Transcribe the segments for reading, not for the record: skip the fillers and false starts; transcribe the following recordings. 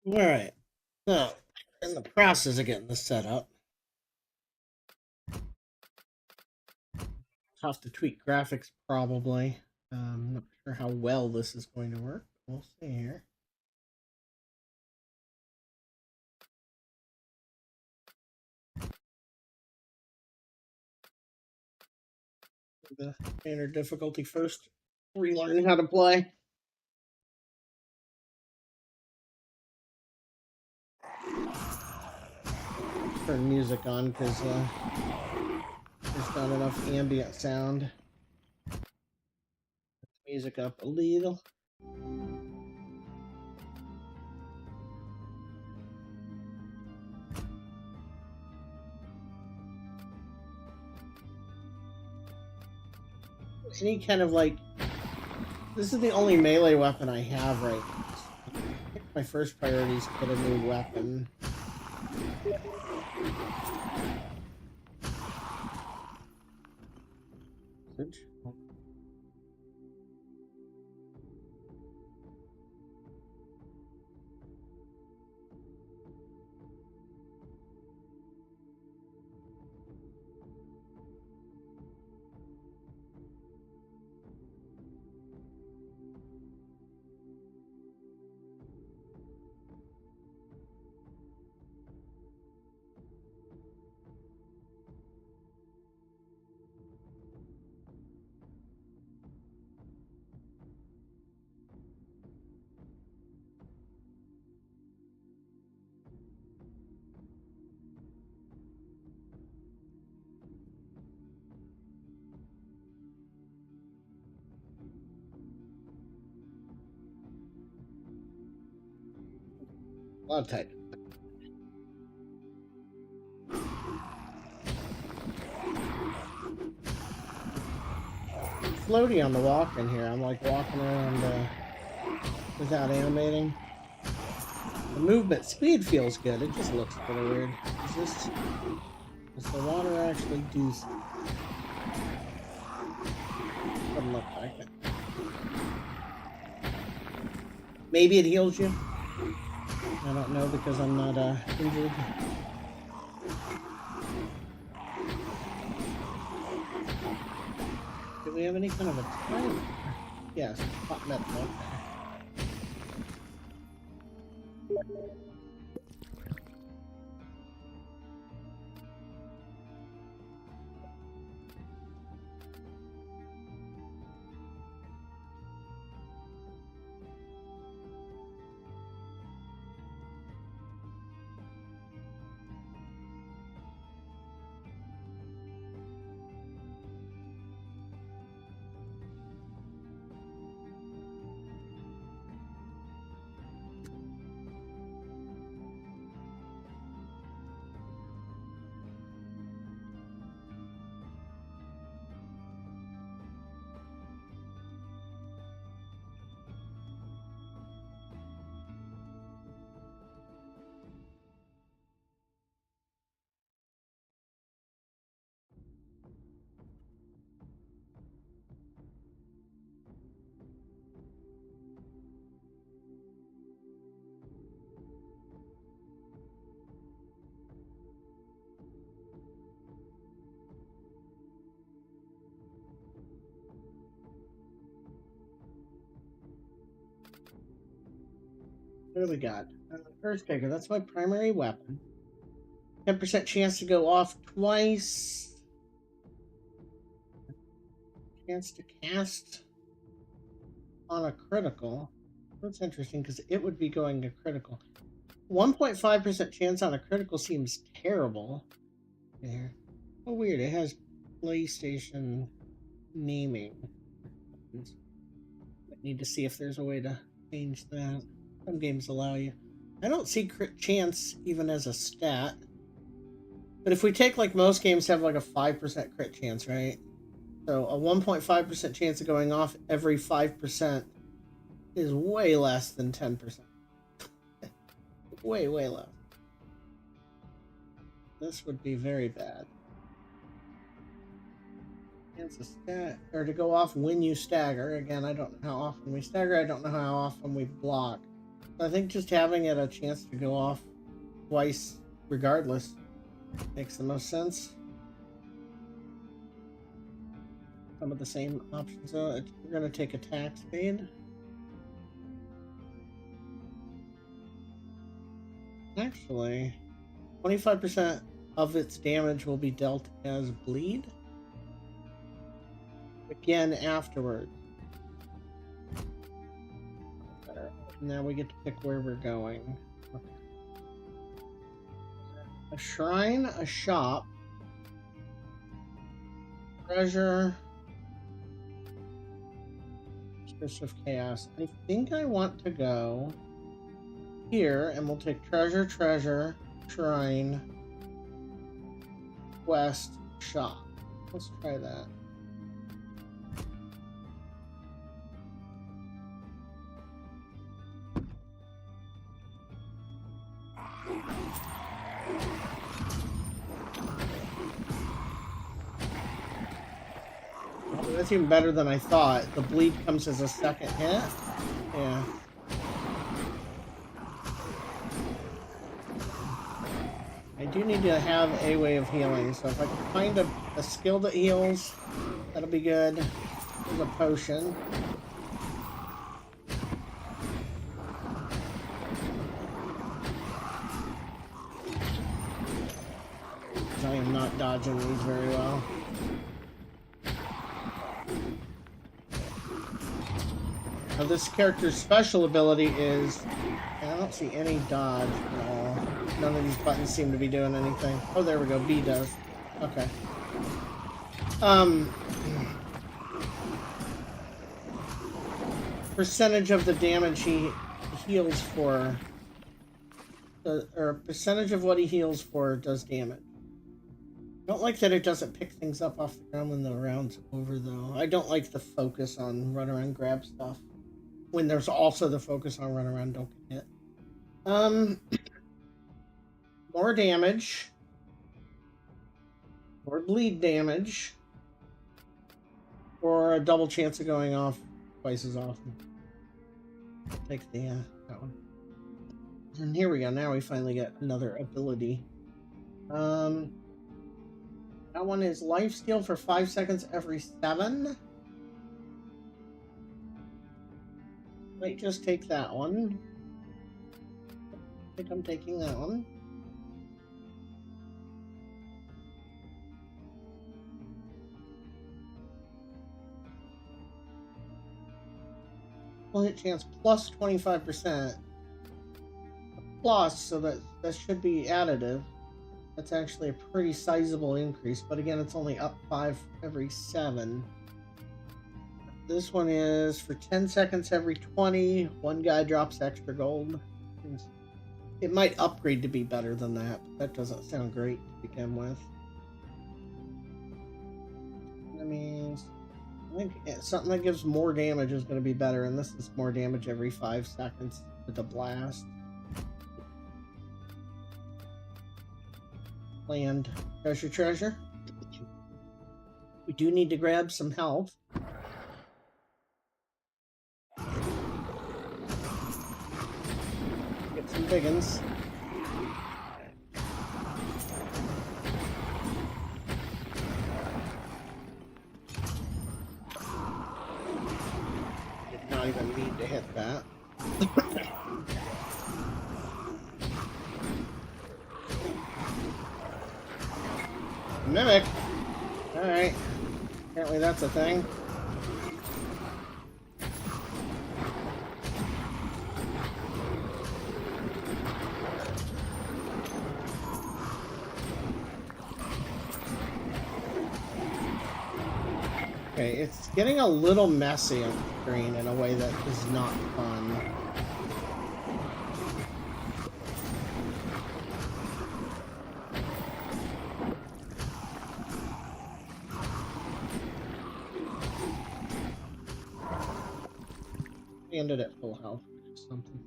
All right. So, in the process of getting this set up, tough to tweak graphics probably. Not sure how well this is going to work. We'll see here. The standard difficulty first. Relearn how to play. Turn music on because there's not enough ambient sound. Music up a little. Any kind of like, this is the only melee weapon I have right now. So I think my first priority is to get a new weapon. I'll type. Floaty on the walk in here. I'm like walking around without animating. The movement speed feels good. It just looks a little weird. Does the water actually do something? Doesn't look like it. Maybe it heals you. I don't know because I'm not injured. Do we have any kind of a timer? Yes, hot metal. Okay. What do we got? Earthquaker, that's my primary weapon. 10% chance to go off twice. Chance to cast on a critical. That's interesting because it would be going to critical. 1.5% chance on a critical seems terrible. There. Oh, weird. It has PlayStation naming. I need to see if there's a way to change that. Some games allow you. I don't see crit chance even as a stat. But if we take like most games have like a 5% crit chance, right? So a 1.5% chance of going off every 5% is way less than 10%. Way, way less. This would be very bad. Chance of stat, or to go off when you stagger. Again, I don't know how often we stagger. I don't know how often we block. I think just having it a chance to go off twice regardless makes the most sense. Some of the same options though. We're going to take attack speed. Actually, 25% of its damage will be dealt as bleed. Again afterwards. Now we get to pick where we're going. Okay. A shrine, a shop, treasure, Mistress of Chaos. I think I want to go here, and we'll take treasure, treasure, shrine, quest, shop. Let's try that. That's even better than I thought. The bleed comes as a second hit. Yeah. I do need to have a way of healing, so if I can find a skill that heals, that'll be good. There's a potion. I am not dodging these very well. Now this character's special ability is... I don't see any dodge at all. None of these buttons seem to be doing anything. Oh, there we go. B does. Okay. Percentage of the damage he heals for... or percentage of what he heals for does damage. I don't like that it doesn't pick things up off the ground when the round's over, though. I don't like the focus on run around, grab stuff. When there's also the focus on run around, don't get hit. More damage. More bleed damage. Or a double chance of going off twice as often. Take the, that one. And here we go. Now we finally get another ability. That one is lifesteal for 5 seconds every 7. Might just take that one. I think I'm taking that one. Full hit chance plus 25%. Plus, so that should be additive. That's actually a pretty sizable increase, but again, it's only up 5 every 7. This one is for 10 seconds every 20. One guy drops extra gold. It might upgrade to be better than that, but that doesn't sound great to begin with. That means I think something that gives more damage is going to be better, and this is more damage every 5 seconds with the blast. Land treasure. We do need to grab some health. Get some big uns. Did not even need to hit that. Mimic. Alright. Apparently that's a thing. Okay, it's getting a little messy on the screen in a way that is not fun. Ended at full health, which is something.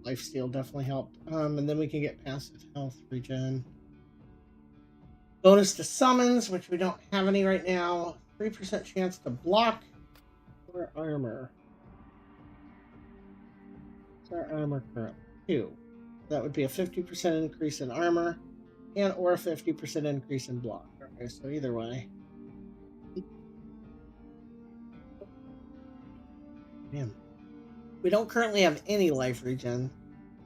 Lifesteal definitely helped. And then we can get passive health regen. Bonus to summons, which we don't have any right now. 3% chance to block or armor. our armor current? 2. That would be a 50% increase in armor and or a 50% increase in block. Okay, so either way. Man. We don't currently have any life regen.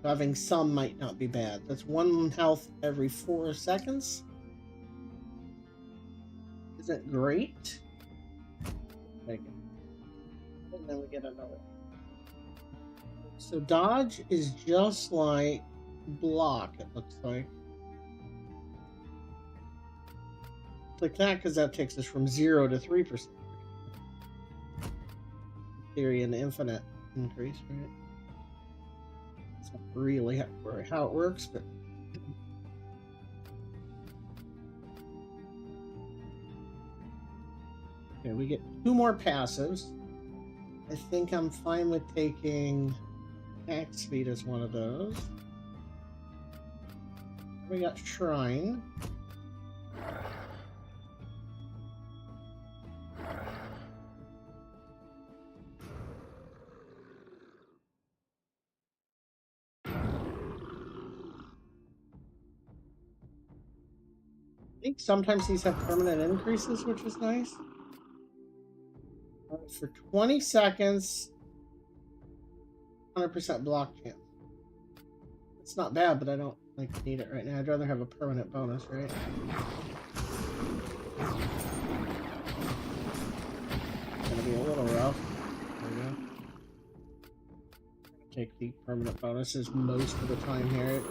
So having some might not be bad. That's 1 health every 4 seconds. Isn't great. Take it. And then we get another. So dodge is just like block, it looks like. Click that because that takes us from 0 to 3%. In theory, an infinite increase, right? That's not really how it works, but okay, we get 2 more passives. I think I'm fine with taking attack speed as one of those. We got Shrine. I think sometimes these have permanent increases, which is nice. For 20 seconds, 100% block chance. It's not bad, but I don't need it right now. I'd rather have a permanent bonus, right? It's gonna be a little rough. There we go. Take the permanent bonuses most of the time here.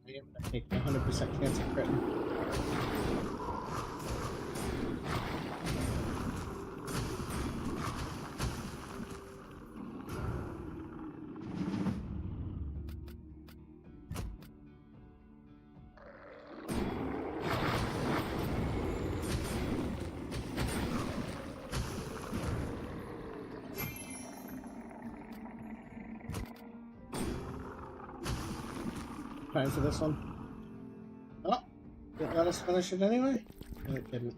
I'm gonna take the 100% chance of critting. Time for this one. Oh, didn't let us finish it anyway? No, it didn't.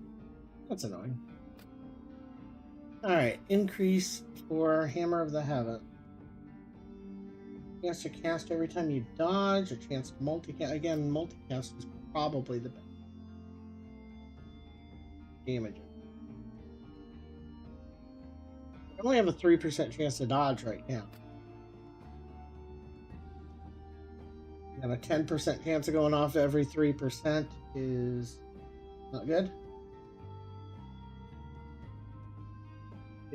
That's annoying. Alright, increase for Hammer of the Heaven. Chance to cast every time you dodge, a chance to multicast. Again, multicast is probably the best. Damage. I only have a 3% chance to dodge right now. And a 10% chance of going off every 3% is not good.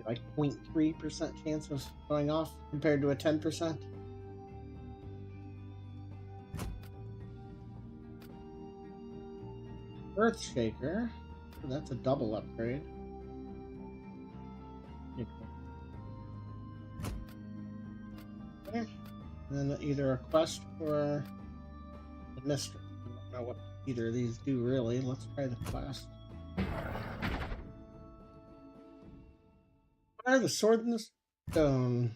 Like 0.3% chance of going off compared to a 10%. Earthshaker. That's a double upgrade. Okay. And then either a quest or a mystery. I don't know what either of these do really. Let's try the quest. Fire the sword in the stone.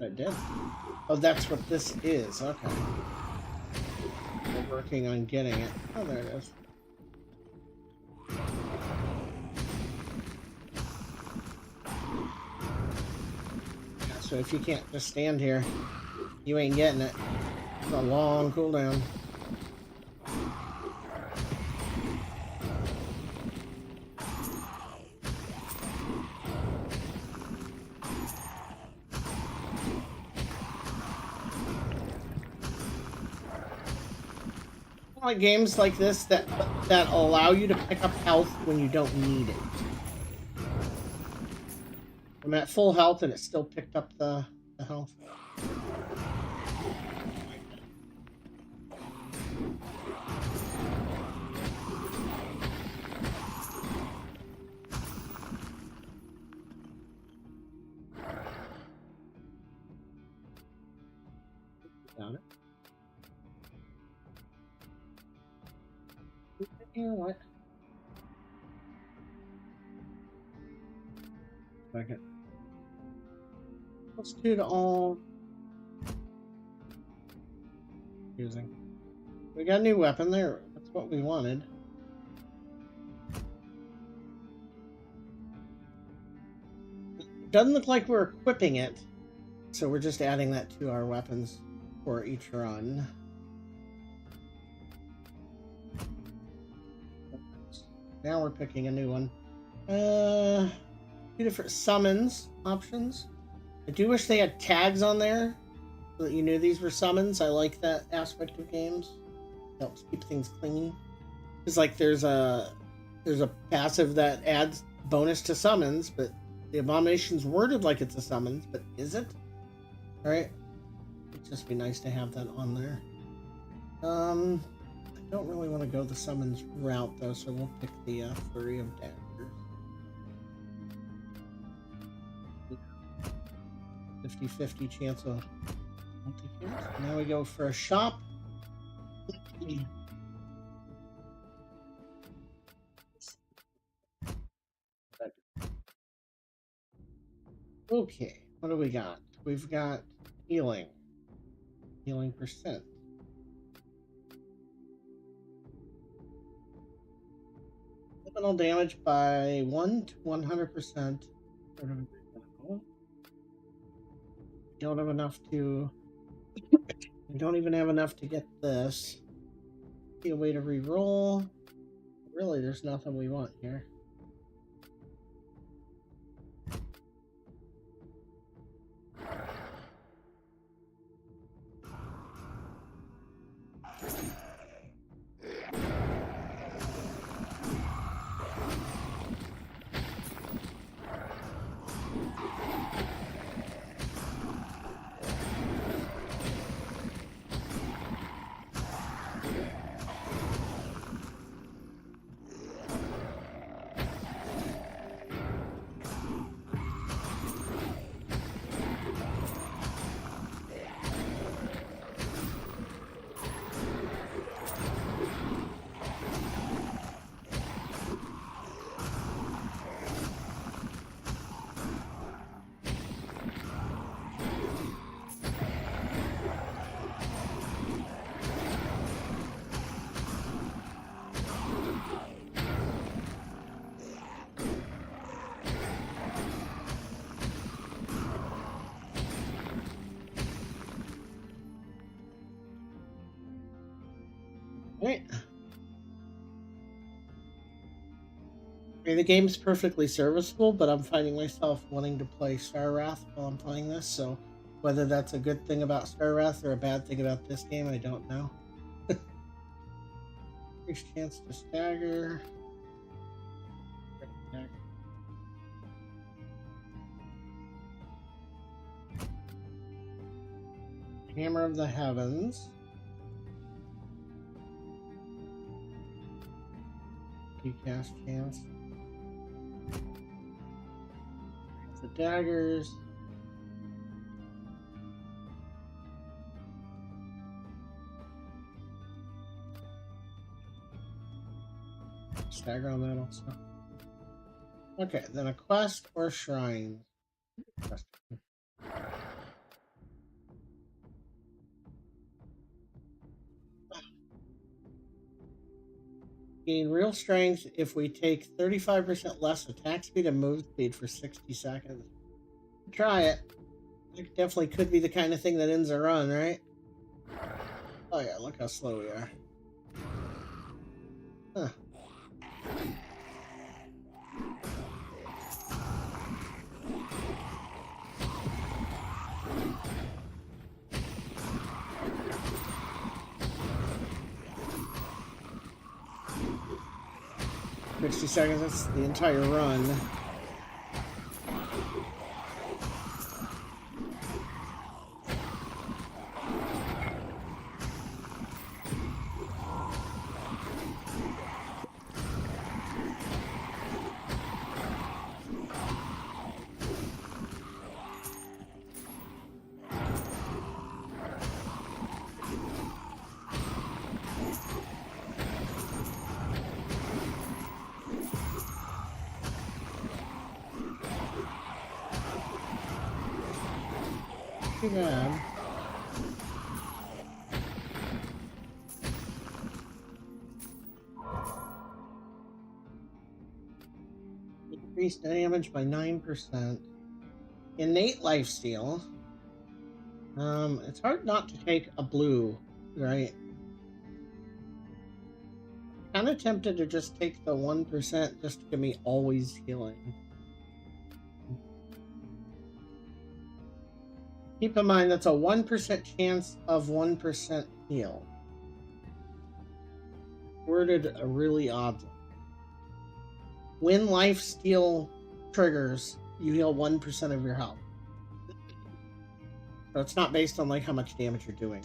I did. Oh, that's what this is. Okay. We're working on getting it. Oh, there it is. Yeah, so if you can't just stand here, you ain't getting it. It's a long cooldown. Like games like this that allow you to pick up health when you don't need it. I'm at full health and it still picked up the health. Got it. You know what? Second. Let's do it all. Using. We got a new weapon there. That's what we wanted. Doesn't look like we're equipping it, so we're just adding that to our weapons for each run. Now we're picking a new one. 2 different summons options. I do wish they had tags on there so that you knew these were summons. I like that aspect of games. Helps keep things clean. It's like there's a passive that adds bonus to summons, but the abomination's worded like it's a summons, but is it? Alright. It'd just be nice to have that on there. I don't really want to go the summons route though, so we'll pick the flurry of daggers. 50-50 chance of multi-kills. Now we go for a shop. Okay, what do we got? We've got healing. Healing percent. Criminal damage by 1 to 100%. Don't have enough to. We don't even have enough to get this. See a way to re-roll. Really, there's nothing we want here. Right. The game's perfectly serviceable, but I'm finding myself wanting to play Star Wrath while I'm playing this, so whether that's a good thing about Star Wrath or a bad thing about this game, I don't know. Increased chance to stagger. Hammer of the Heavens. Cast chance. The daggers. Stagger on that also. Okay, then a quest or shrine. Quest. Gain real strength if we take 35% less attack speed and move speed for 60 seconds. Try it. It definitely could be the kind of thing that ends a run, right? Oh yeah, look how slow we are. Huh. "60 seconds, that's the entire run." too bad. Increased damage by 9%. Innate lifesteal. It's hard not to take a blue, right? Kind of tempted to just take the 1% just to give me always healing. Keep in mind that's a 1% chance of 1% heal. Worded a really oddly. When lifesteal triggers, you heal 1% of your health. So it's not based on like how much damage you're doing.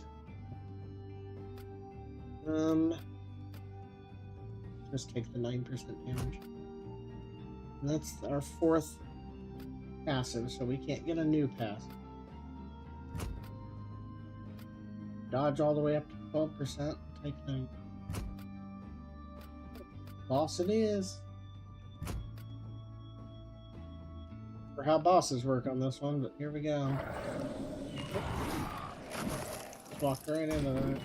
Just take the 9% damage. And that's our 4th passive, so we can't get a new passive. Dodge all the way up to 12%. Take 9. Boss it is. For how bosses work on this one, but here we go. Just walked right into that.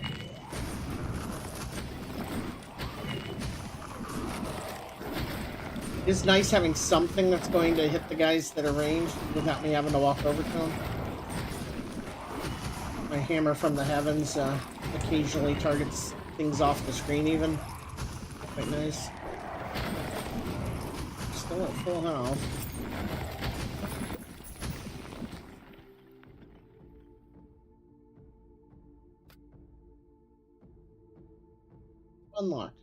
It's nice having something that's going to hit the guys that are ranged without me having to walk over to them. My hammer from the heavens occasionally targets things off the screen even. Quite nice. Still at full health. Unlocked.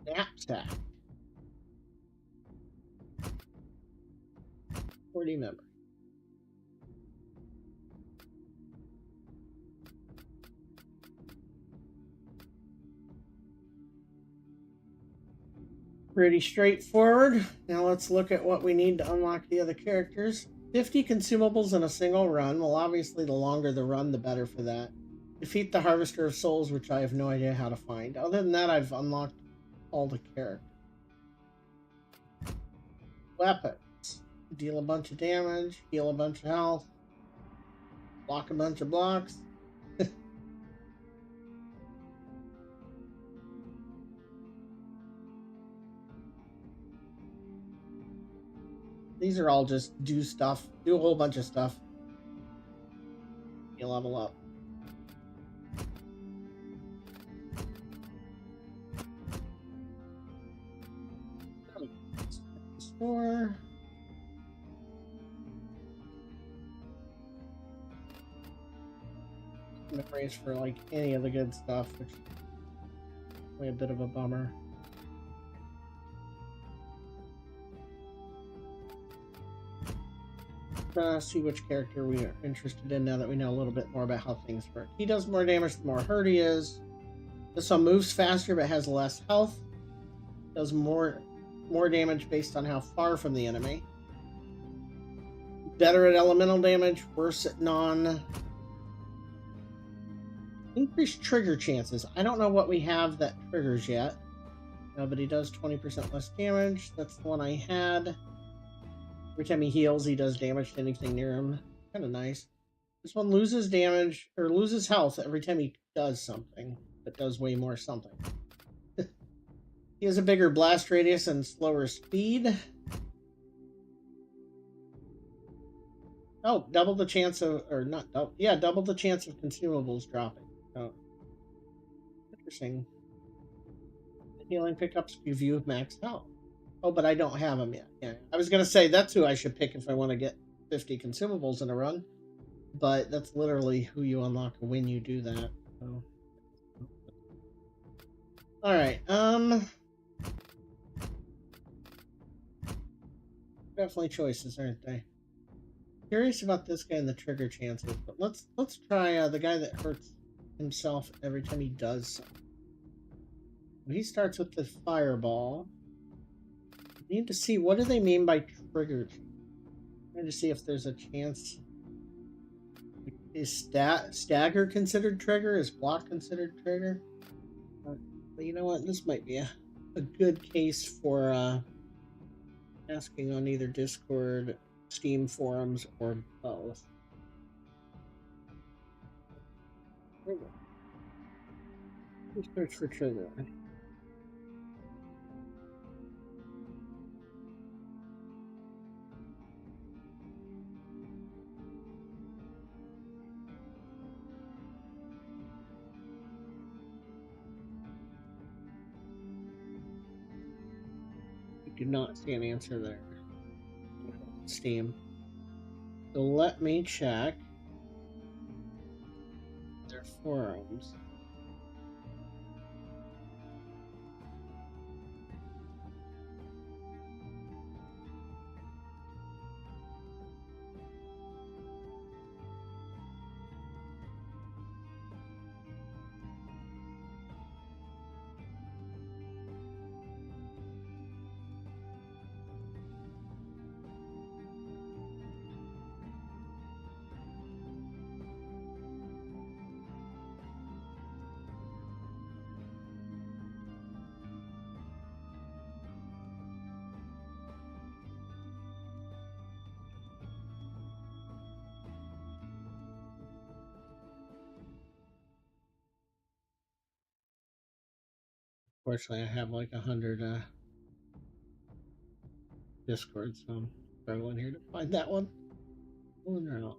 Knapsack. 40 members. Pretty straightforward. Now let's look at what we need to unlock the other characters. 50 consumables in a single run. Well, obviously the longer the run, the better for that. Defeat the Harvester of Souls, which I have no idea how to find. Other than that, I've unlocked all the characters. Weapons. Deal a bunch of damage, heal a bunch of health, block a bunch of blocks. These are all just do stuff, do a whole bunch of stuff. You level up. Store. Memories for like any of the good stuff, which is really a bit of a bummer. See which character we are interested in now that we know a little bit more about how things work. He does more damage the more hurt he is. This one moves faster but has less health. Does more damage based on how far from the enemy. Better at elemental damage, worse at non. Increased trigger chances. I don't know what we have that triggers yet. But he does 20% less damage. That's the one I had. Every time he heals, he does damage to anything near him. Kind of nice. This one loses damage, or loses health every time he does something. But does way more something. He has a bigger blast radius and slower speed. Oh, double the chance of, or not double, yeah, double the chance of consumables dropping. Oh, interesting. The healing pickups give you max health. Oh, but I don't have them yet. Yeah, I was gonna say that's who I should pick if I want to get 50 consumables in a run, but that's literally who you unlock when you do that. So. All right. Definitely choices, aren't they? Curious about this guy and the trigger chances, but let's try the guy that hurts himself every time he does something. He starts with the fireball. We need to see what do they mean by trigger. Trying to see if there's a chance. Is stagger considered trigger? Is block considered trigger? But you know what? This might be a good case for asking on either Discord, Steam forums or both. Search for trigger. Do not see an answer there. Steam. So let me check their forums. Fortunately, I have like 100 Discord, so I'm struggling here to find that one. Oh no.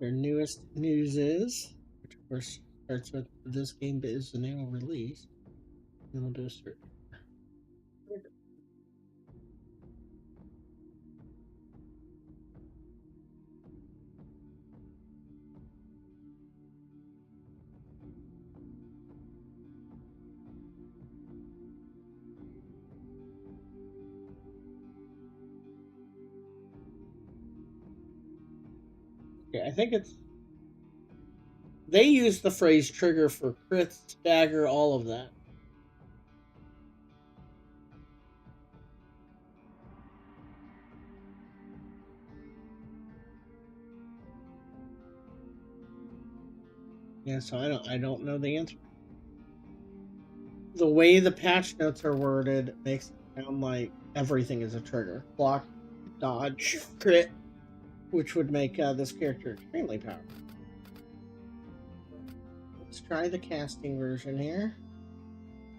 Their newest news is, which of course starts with this game is the name of release. And we'll do a search. Okay, I think it's. They use the phrase trigger for crit, stagger, all of that. Yeah, so I don't know the answer. The way the patch notes are worded makes it sound like everything is a trigger. Block, dodge, crit, which would make this character extremely powerful. Let's try the casting version here.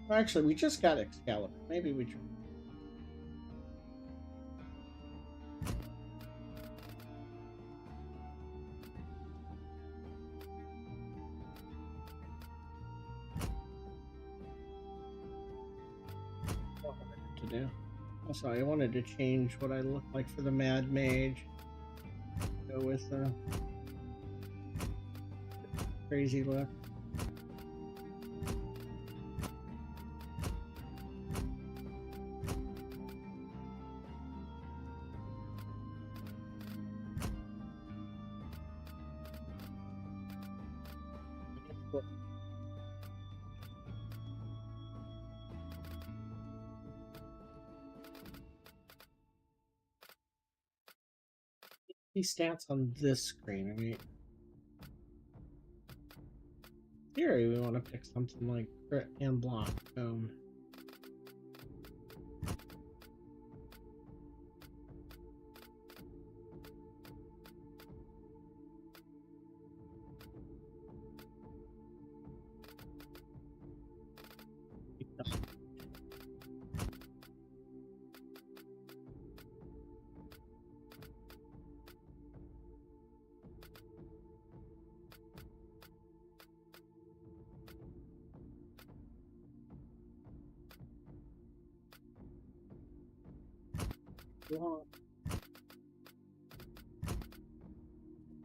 Well, actually, we just got Excalibur. Maybe we try. To do. Also, I wanted to change what I look like for the Mad Mage. Go with a crazy look. These stats on this screen. I mean, in theory, we want to pick something like crit and block.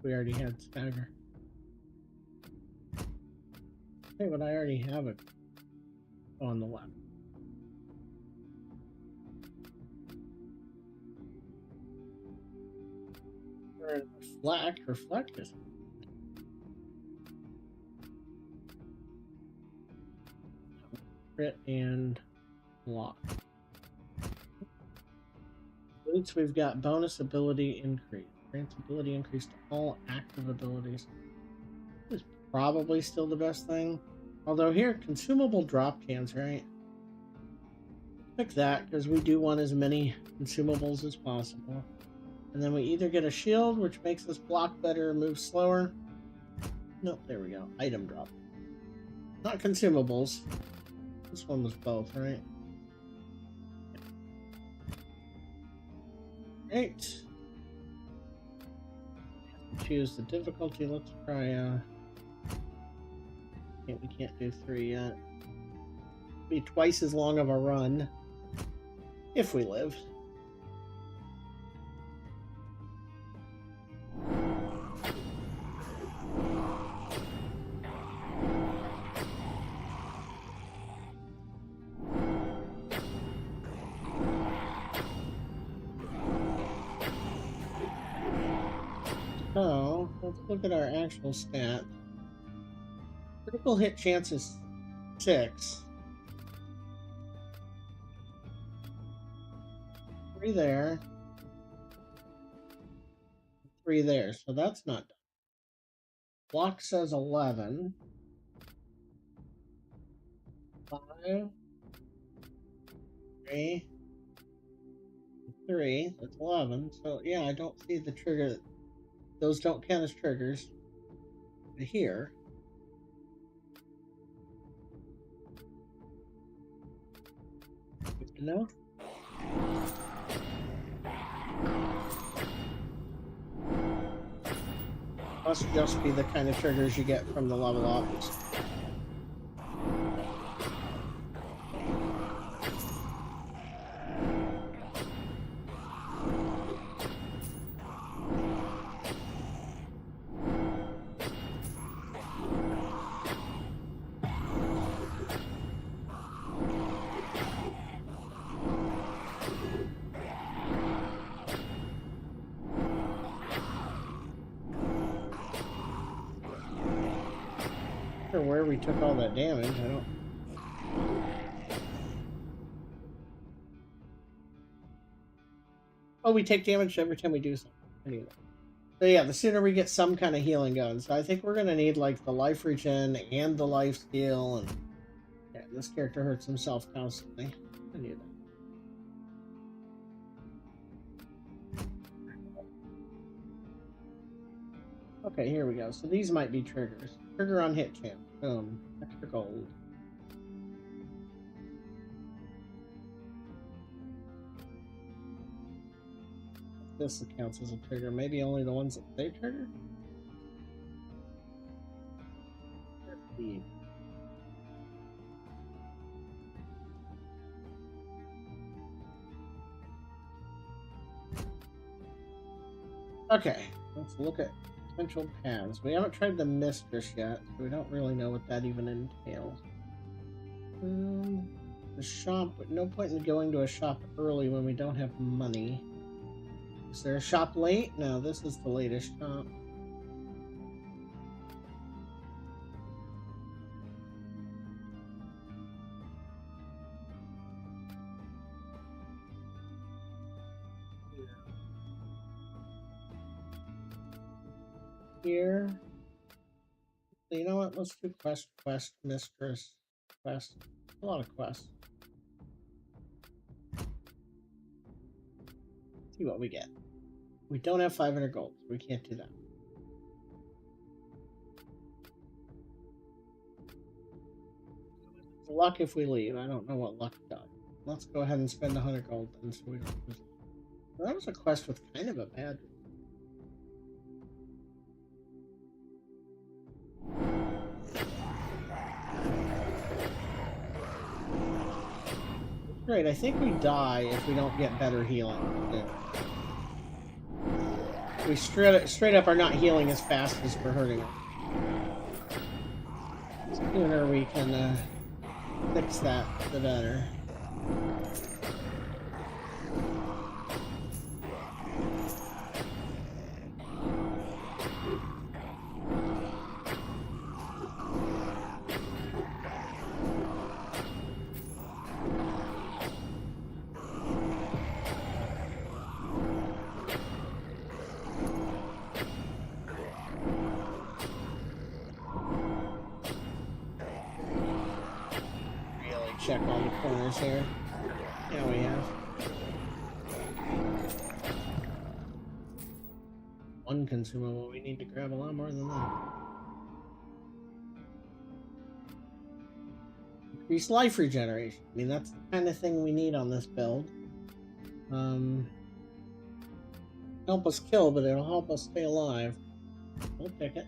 We already had stagger. Hey, but I already have it on the left. Reflect is. crit and block. Boots, we've got bonus ability increase. Grants ability increase to all active abilities. This is probably still the best thing. Although here, consumable drop cans, right? Pick that, because we do want as many consumables as possible. And then we either get a shield, which makes us block better or move slower. Nope, there we go. Item drop. Not consumables. This one was both, right? Right. Choose the difficulty. Let's try, we can't do 3 yet. Be twice as long of a run. If we live. So, let's look at our actual stat. Critical hit chance is 6. 3 there. 3 there, so that's not done. Block says 11. 5. 3. 3. That's 11. So, yeah, I don't see the trigger. Those don't count as triggers. Here. Good to know. Must just be the kind of triggers you get from the level ups. Where we took all that damage, I don't. Oh, we take damage every time we do something. Anyway. So yeah, the sooner we get some kind of healing going. So I think we're gonna need like the life regen and the life steal, and yeah, this character hurts himself constantly. I knew that. Okay, here we go. So these might be triggers. Trigger on hit chance. Boom. Extra gold. This counts as a trigger. Maybe only the ones that they trigger? Okay, let's look at potential paths. We haven't tried the mistress yet, so we don't really know what that even entails. The shop, but no point in going to a shop early when we don't have money. Is there a shop late? No, this is the latest shop. Here. You know what? Let's do quest, mistress, quest. A lot of quests. See what we get. We don't have 500 gold, so we can't do that. Luck if we leave. I don't know what luck does. Let's go ahead and spend 100 gold then, so we don't lose it. Well, that was a quest with kind of a bad. Great, I think we die if we don't get better healing. Yeah. We straight up are not healing as fast as we're hurting it. The sooner we can fix that, the better. check all the corners here. Yeah, we have. One consumable. We need to grab a lot more than that. Increase life regeneration. I mean, that's the kind of thing we need on this build. Help us kill, but it'll help us stay alive. We'll pick it.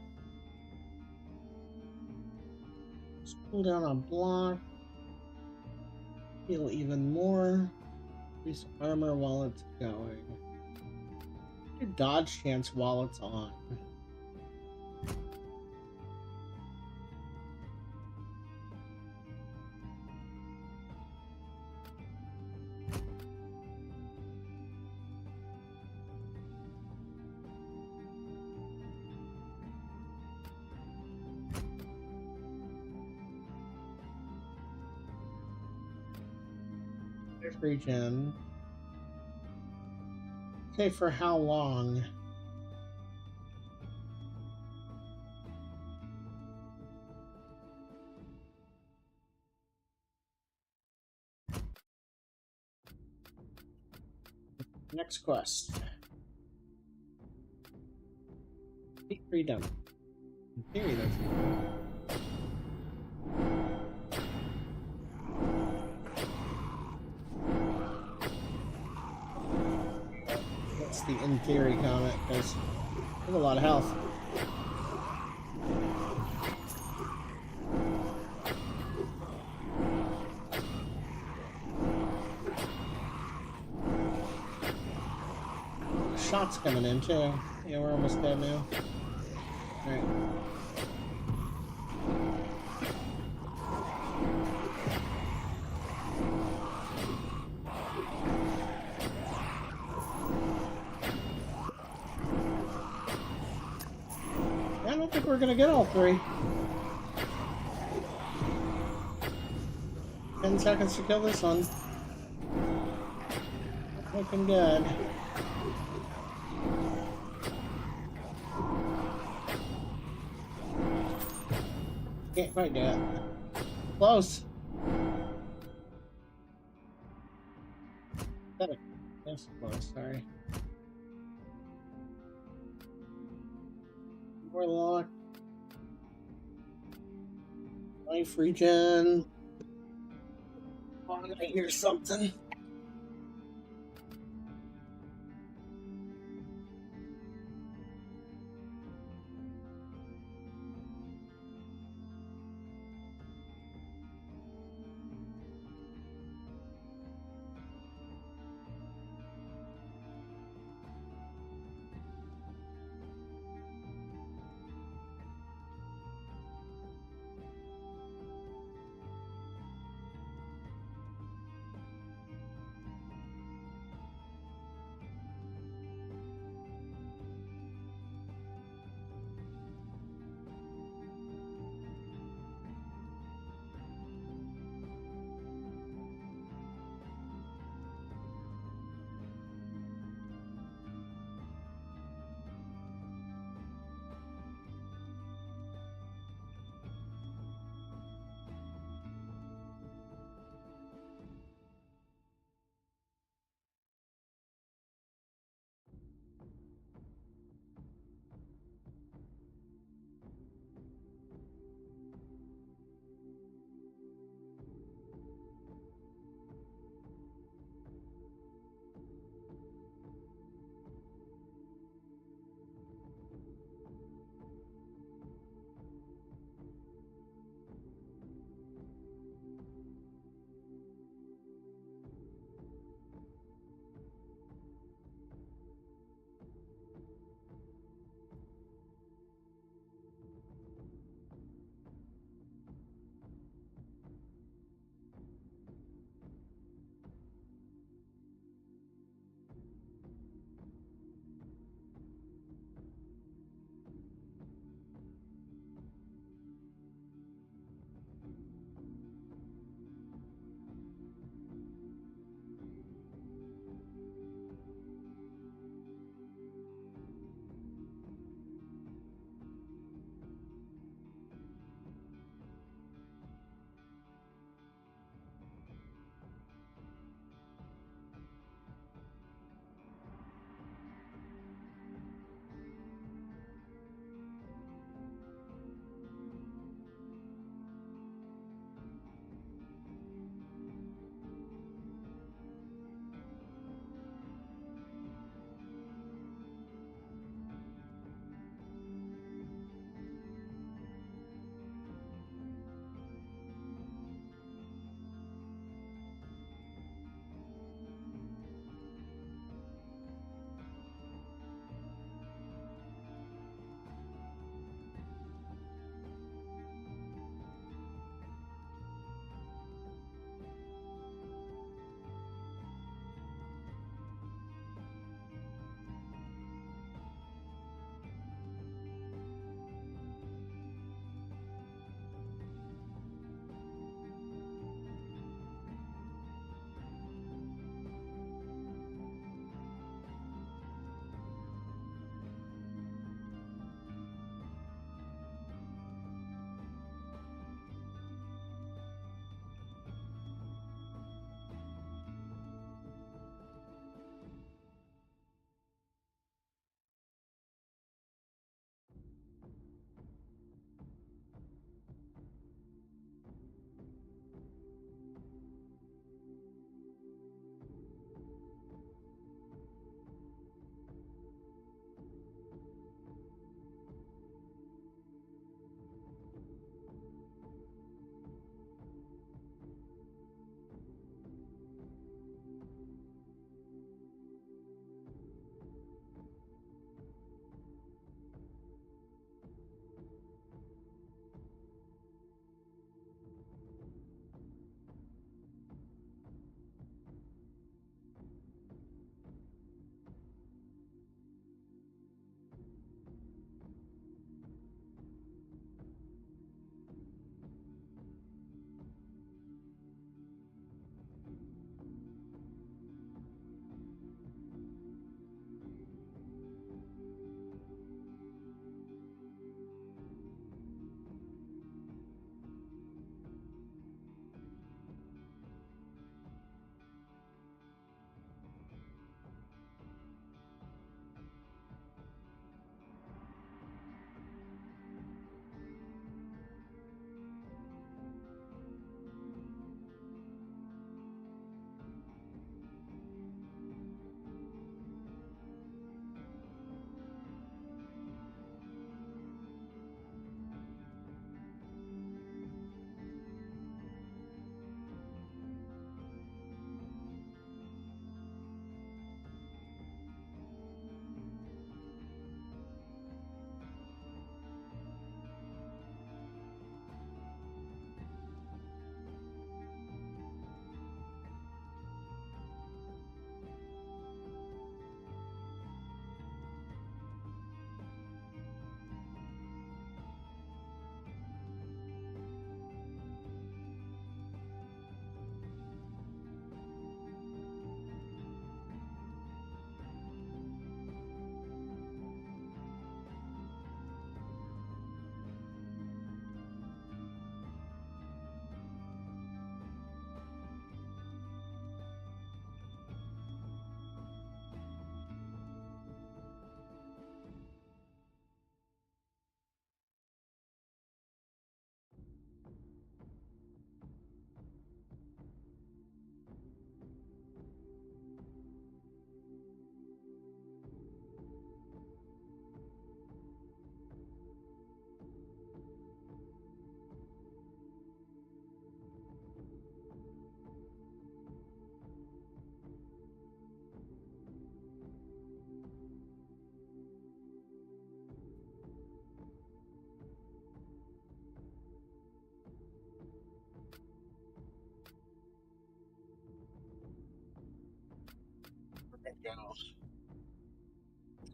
Just pull down on block. Heal even more. Increase armor while it's going. Do dodge chance while it's on. Regen. Okay, for how long? Next quest. Freedom. In theory, that's the in theory comment, because I have a lot of health. Shots coming in too. Yeah, we're almost dead now. Alright. I don't think we're gonna get all three. 10 seconds to kill this one. Looking good. Can't quite do it. Close. Yes, close, sorry. Warlock. Life regen. Oh, I hear something.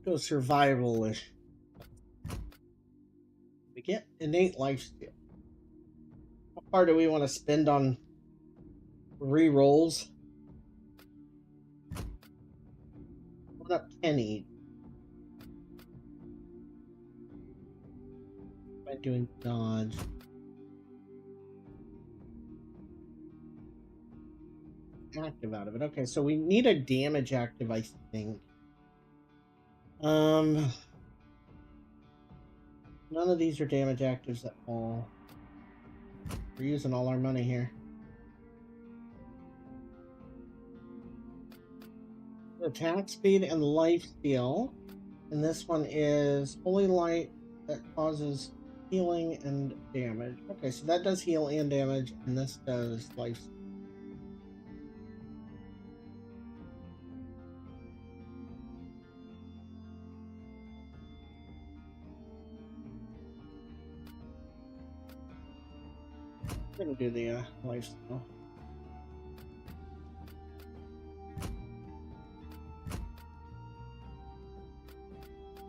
Go survival-ish. We get innate life steal. How far do we want to spend on re-rolls? What up, Kenny? Am I doing dodge? Active out of it. Okay, so we need a damage active, I think. None of these are damage actives at all. We're using all our money here. Attack speed and life steal. And this one is Holy Light that causes healing and damage. Okay, so that does heal and damage, and this does life steal. I'm gonna do the lifestyle.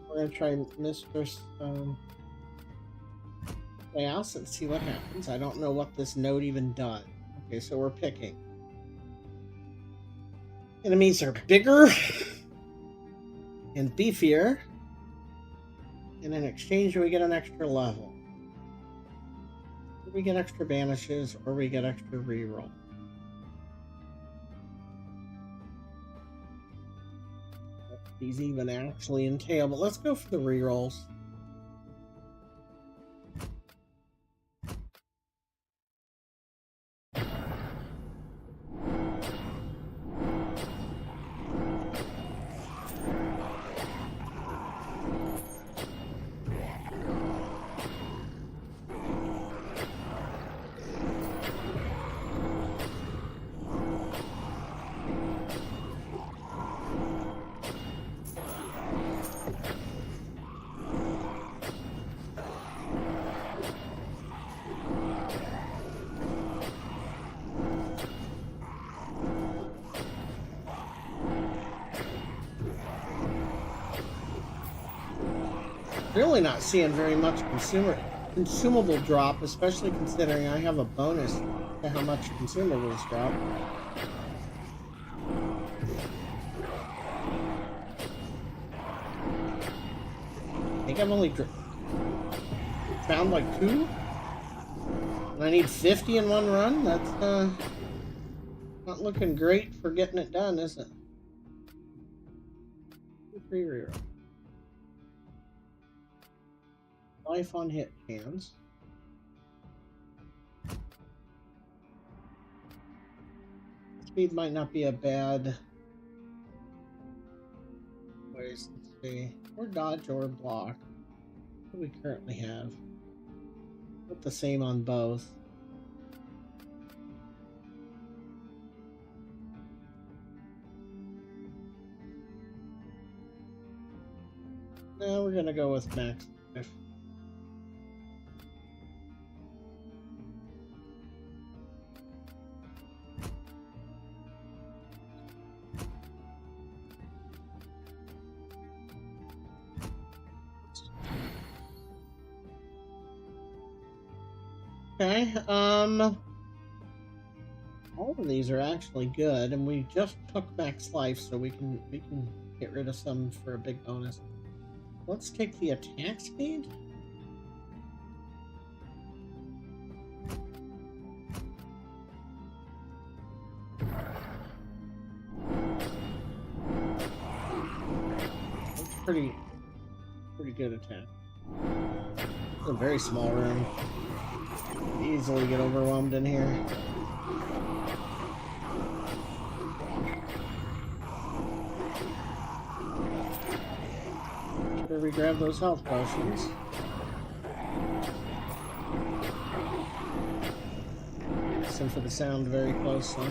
We're gonna try Mistress Chaos and see what happens. I don't know what this node even does. Okay, so we're picking. Enemies are bigger and beefier, and in exchange we get an extra level. We get extra banishes, or we get extra reroll. These even actually entail, but let's go for the rerolls. Really not seeing very much consumable drop, especially considering I have a bonus to how much consumables drop. I think I've only found like 2, and I need 50 in one run. That's not looking great for getting it done, is it? 3 reroll. Life on hit chance. Speed might not be a bad ways. Let's see. Or dodge or block. What do we currently have? Put the same on both. Now we're gonna go with max life. Okay, all of these are actually good, and we just took max life, so we can get rid of some for a big bonus. Let's take the attack speed. That's pretty good attack. It's a very small room. Easily get overwhelmed in here. Should we grab those health potions? Listen for the sound very closely.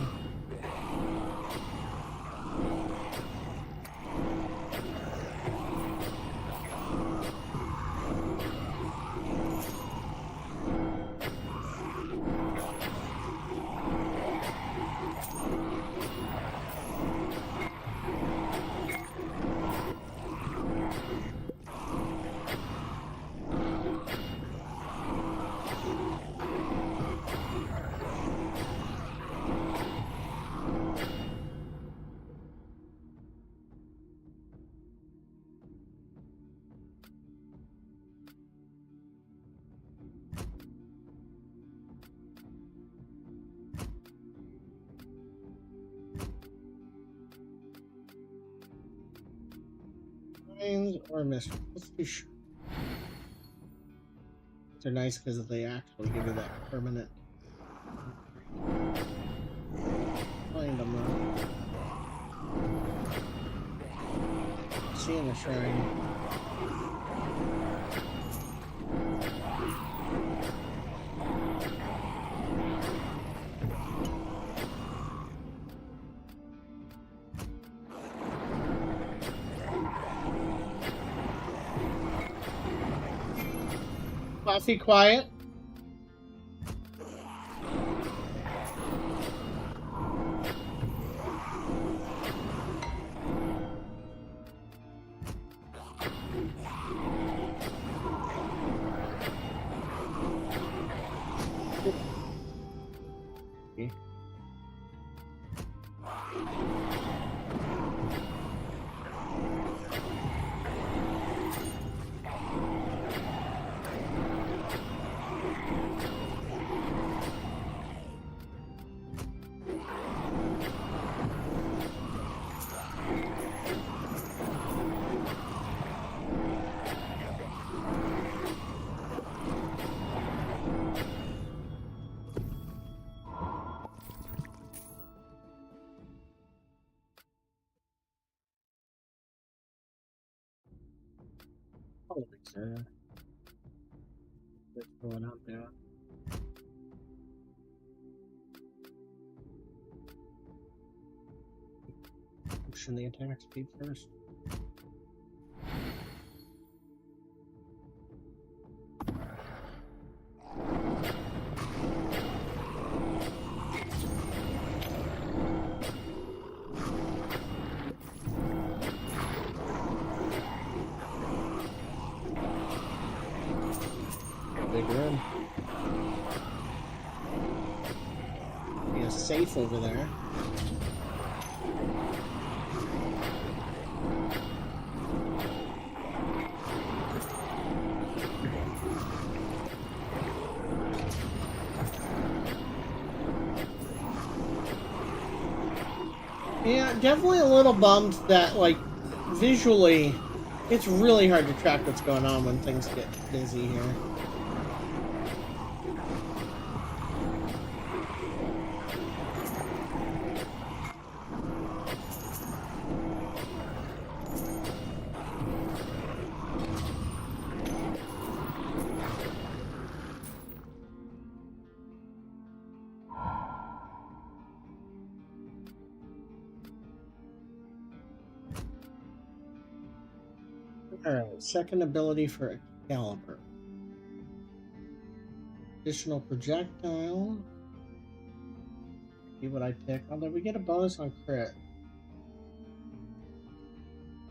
Shrines or mystery? Let's do shrines. They're nice because they actually give you that permanent. Find them though. Seeing a shrine. Coffee quiet. Okay. Holy sir. What's going on there? Pushing the attack speed first. Big room. Be a safe over there. Yeah, definitely a little bummed that, like, visually, it's really hard to track what's going on when things get busy here. Alright, second ability for Excalibur. Additional projectile. See what I pick. Although we get a bonus on crit.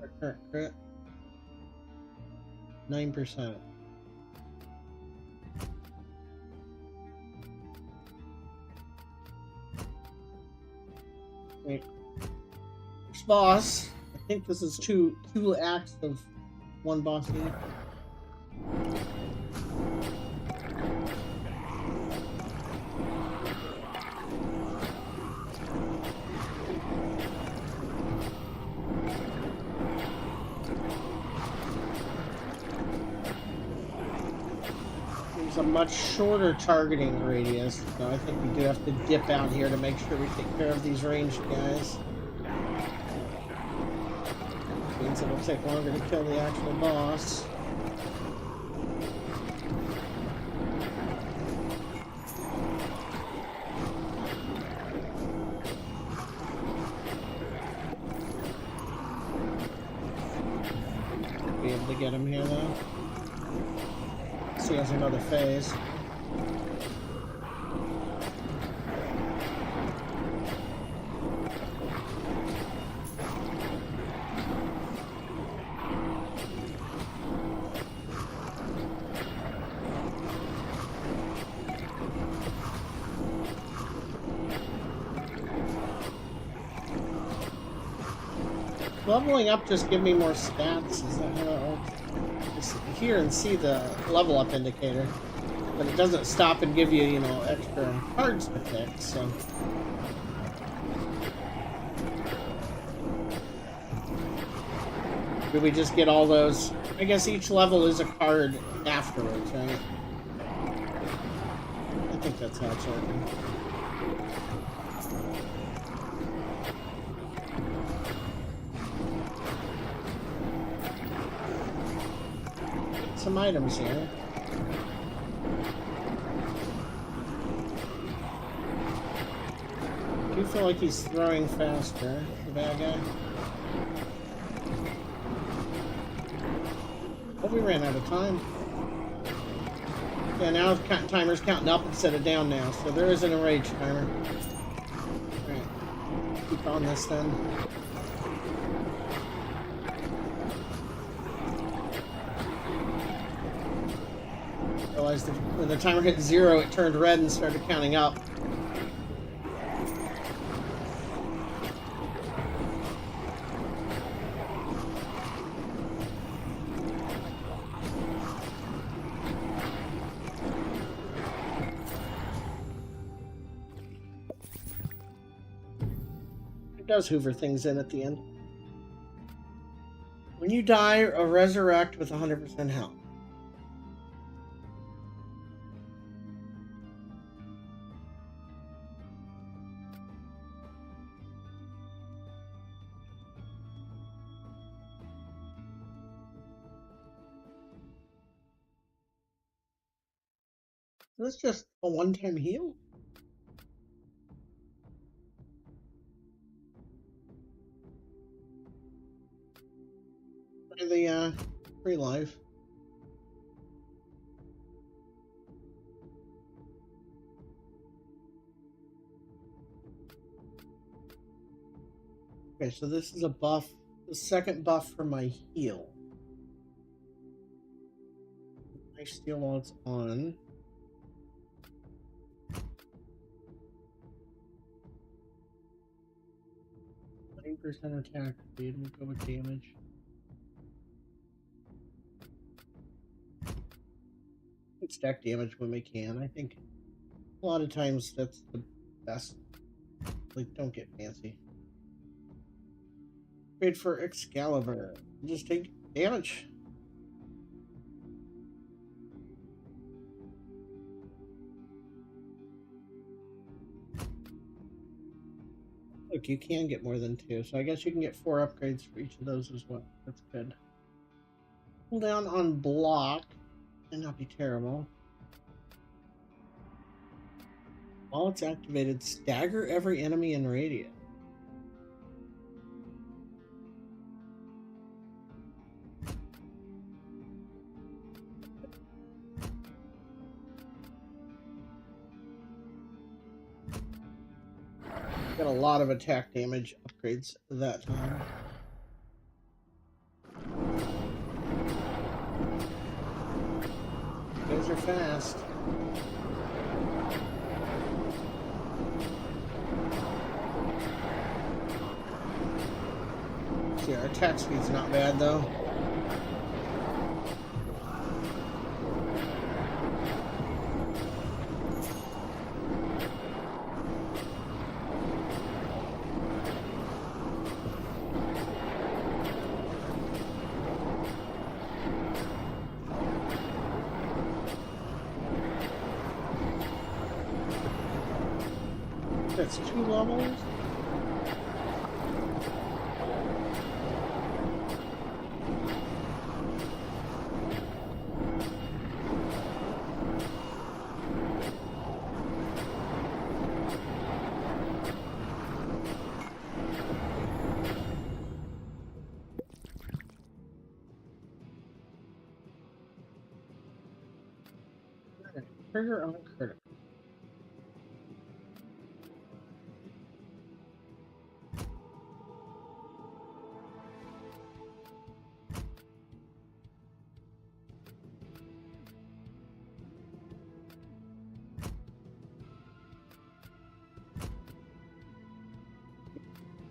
Our current crit. 9%. Wait. Next boss. I think this is two acts of one boss unit. There's a much shorter targeting radius, so I think we do have to dip out here to make sure we take care of these ranged guys. Means it'll take longer to kill the actual boss. Be able to get him here though. See, he has another phase. Leveling up just give me more stats. Is that how that works? Just hear and see the level up indicator, but it doesn't stop and give you, you know, extra cards to pick. So do we just get all those? I guess each level is a card afterwards, right? I think that's how it's working. Some items here. I do feel like he's throwing faster, the bad guy. Oh, we ran out of time. Yeah, now the timer's counting up instead of down now, so there isn't a rage timer. Alright, keep on this then. Realized that when the timer hit 0, it turned red and started counting up. Does hoover things in at the end. When you die or resurrect with 100% health. So that's just a one-time heal? The free life. Okay, so this is a buff, the second buff for my heal. I steal while it's on. 9% attack speed, we'll go with damage. Stack damage when we can. I think a lot of times that's the best. Like, don't get fancy. Trade for Excalibur. Just take damage. Look, you can get more than 2, so I guess you can get 4 upgrades for each of those as well. That's good. Pull down on block. And not be terrible. While it's activated, stagger every enemy in radius. Got a lot of attack damage upgrades that time. Those are fast. See, our attack speed's not bad though. That's 2 levels. Trigger on critical.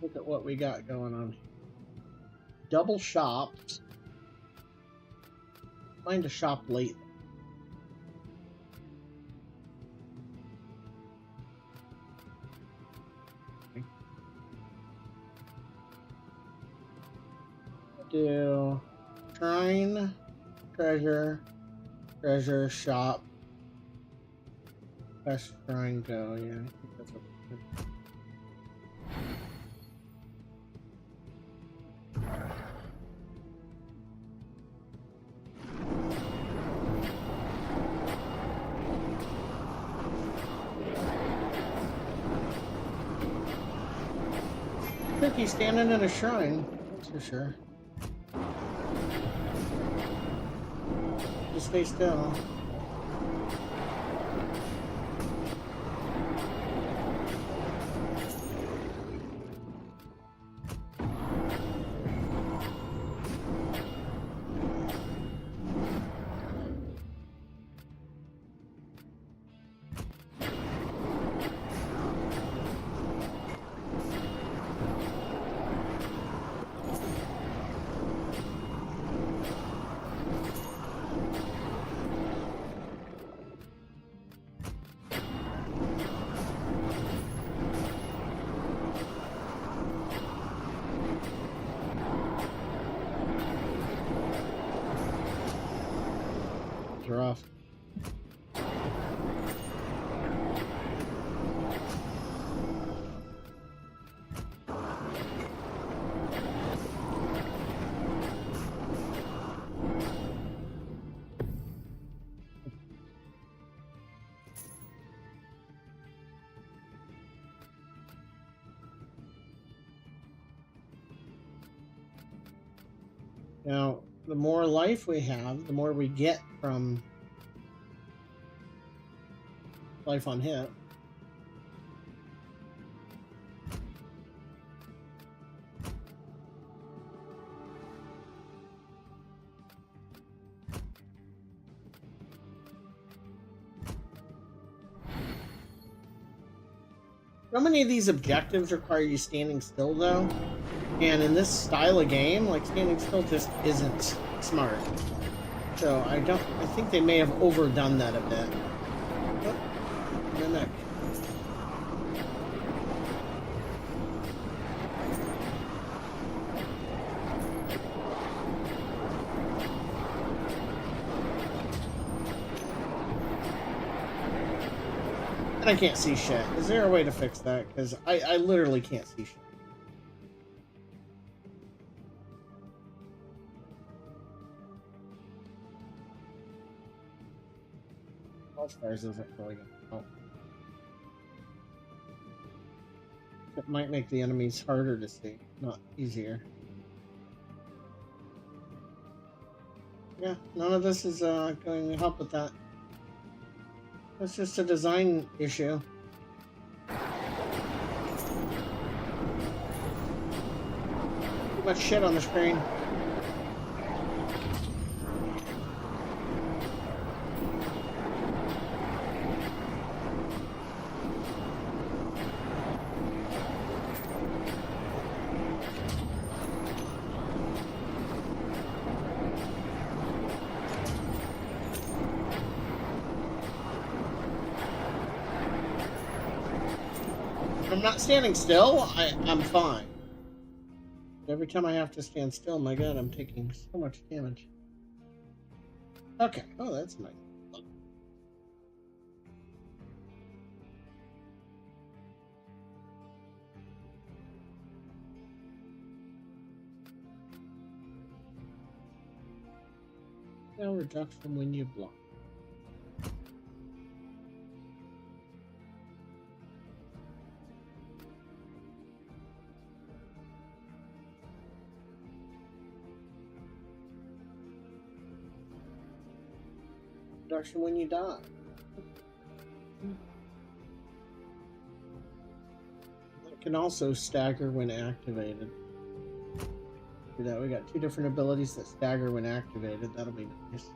Look at what we got going on. Double shops. Find a shop late. do shrine, treasure, treasure, shop, quest, shrine, go. Yeah, I think that's what we're doing. He's standing in a shrine, that's for sure. Just stay still. Rough. Now, the more life we have, the more we get from life on hit. So many of these objectives require you standing still, though. And in this style of game, like, standing still just isn't smart. So I think they may have overdone that a bit. Mimic. And I can't see shit. Is there a way to fix that? Because I literally can't see shit. All stars isn't really gonna help. It might make the enemies harder to see, not easier. Yeah, none of this is going to help with that. It's just a design issue. Too much shit on the screen. I'm not standing still, I'm fine. Every time I have to stand still, my god, I'm taking so much damage. Okay, oh, that's nice. Now reduction when you block. Reduction when you die. It can also stagger when activated. Do that. We got two different abilities that stagger when activated. That'll be nice.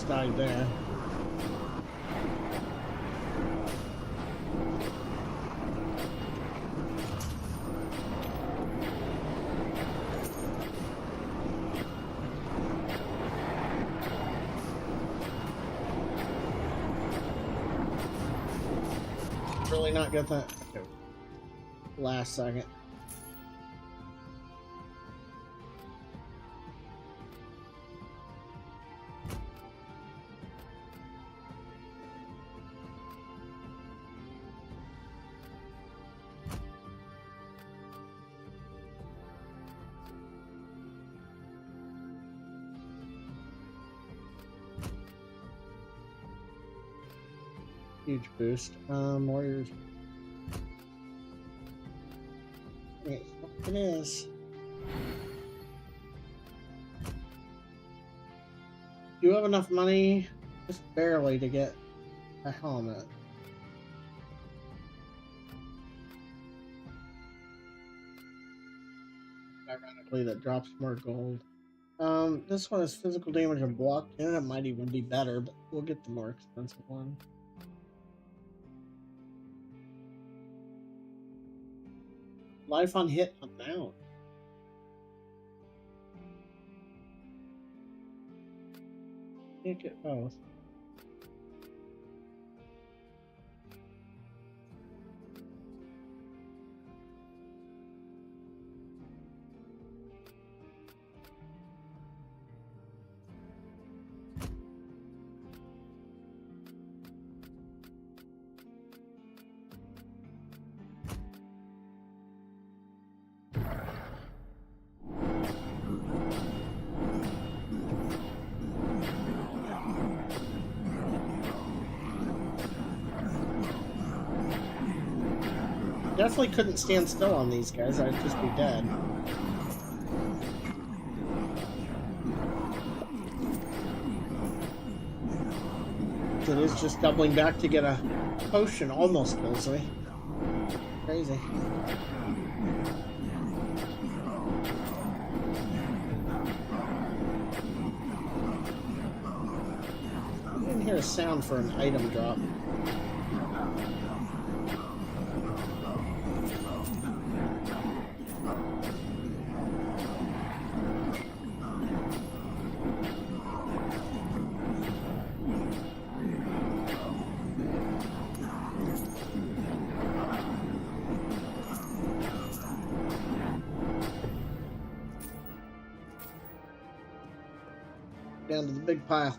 almost died there. Really not get that. Okay. Last second. Huge boost. Warriors. Wait, it is. You have enough money, just barely, to get a helmet. Ironically, that drops more gold. This one is physical damage and block, and it might even be better, but we'll get the more expensive one. Life on hit amount. Can't get both. Definitely couldn't stand still on these guys. I'd just be dead. It is just doubling back to get a potion. Almost kills me. Crazy. I didn't hear a sound for an item drop. Down to the big pile.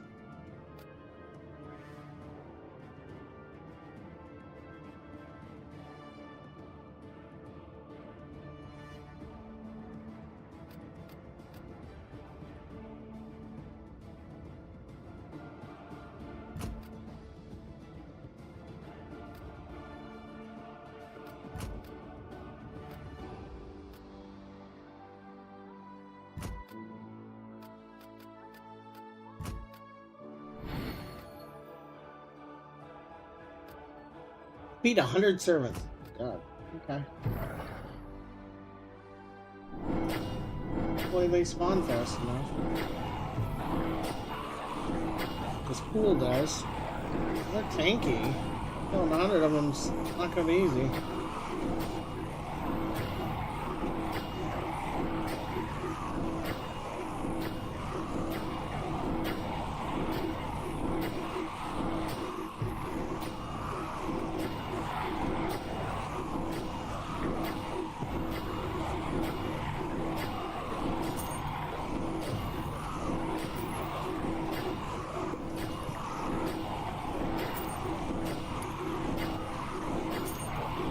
Feed 100 servants. God. Okay. Hopefully they spawn fast enough. This pool does. They're tanky. Killing 100 of them's not gonna be easy.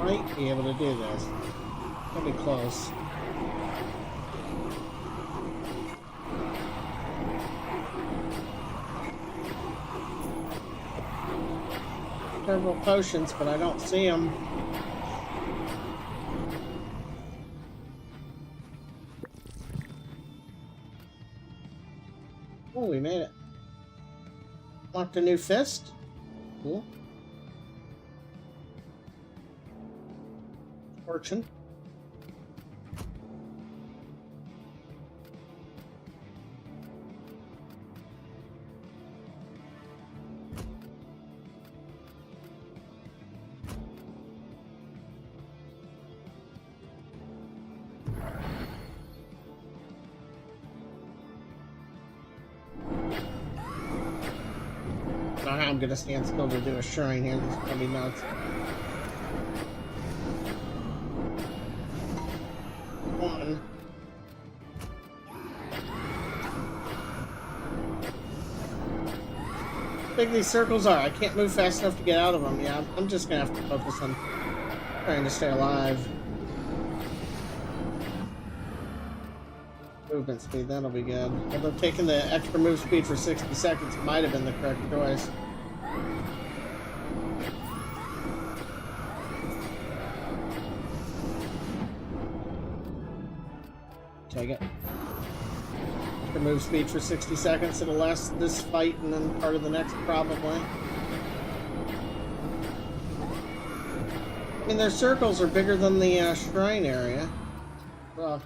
Might be able to do this. That'll be close. Several potions, but I don't see them. Oh, we made it. Locked a new fist. Cool. Fortune. know how I'm gonna stand still to do a shrine here. This is gonna be nuts. One. How big these circles are. I can't move fast enough to get out of them. Yeah, I'm just gonna have to focus on trying to stay alive. Movement speed, that'll be good. Although taking the extra move speed for 60 seconds might have been the correct choice. Take it. Extra move speed for 60 seconds. It'll last this fight and then part of the next, probably. I mean, their circles are bigger than the shrine area. Rough.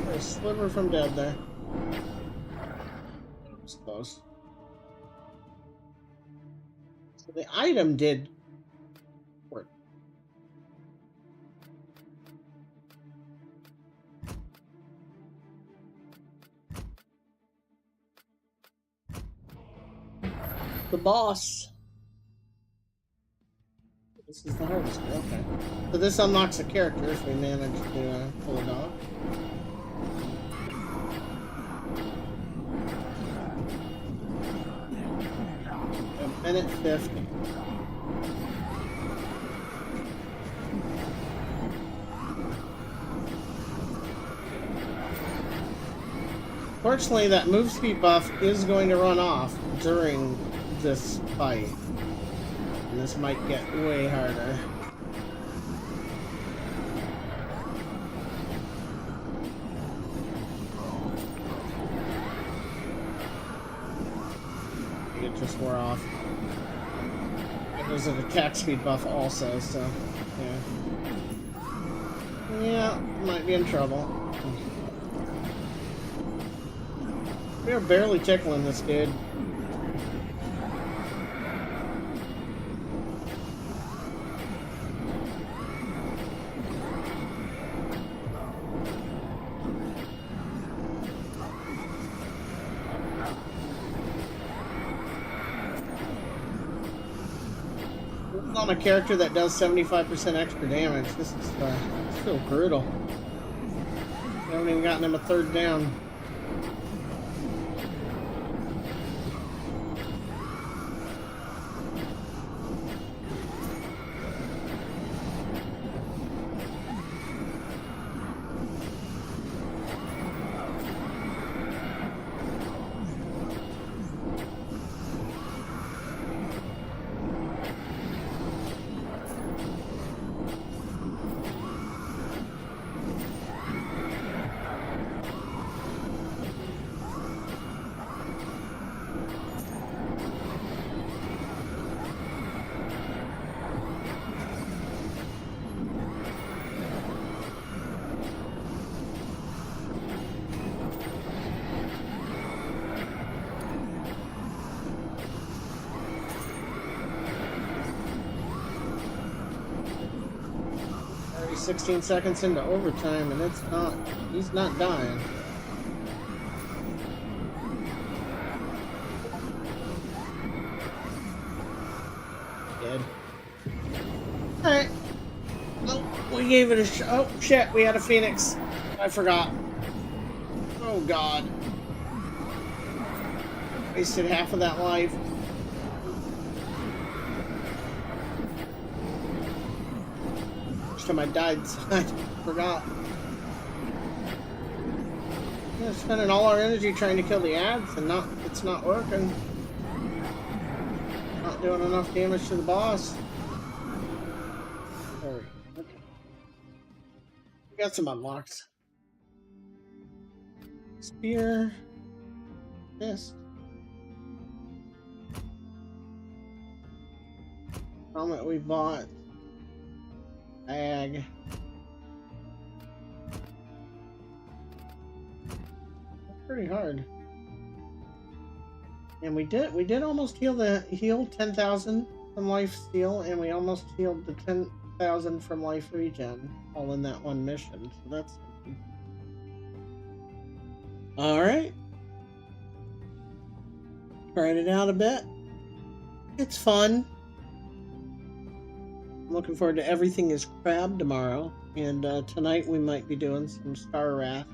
A sliver from dead there. That was close. So the item did work. The boss. This is the hardest one, okay. So this unlocks a character if we manage to pull it off. A minute 50. Fortunately, that move speed buff is going to run off during this fight. And this might get way harder. It just wore off. And there's an attack speed buff also, so yeah. Yeah, might be in trouble. We are barely tickling this dude. On a character that does 75% extra damage. This feels brutal. We haven't even gotten him a third down. Already 16 seconds into overtime, and he's not dying. Dead. Alright. Well, we gave it a shot. Oh, shit, we had a Phoenix. I forgot. Oh, God. Wasted half of that life. First time I died, so I forgot. We're spending all our energy trying to kill the ads, and it's not working. Not doing enough damage to the boss. Sorry. Okay. We got some unlocks. Spear. Fist. Helmet we bought. Bag. That's pretty hard. And we did almost heal 10,000 from life steal, and we almost healed the 1,000 from Life Regen, all in that one mission. So that's something. All right. Tried it out a bit. It's fun. I'm looking forward to Everything is Crab tomorrow. And tonight we might be doing some Star Wrath.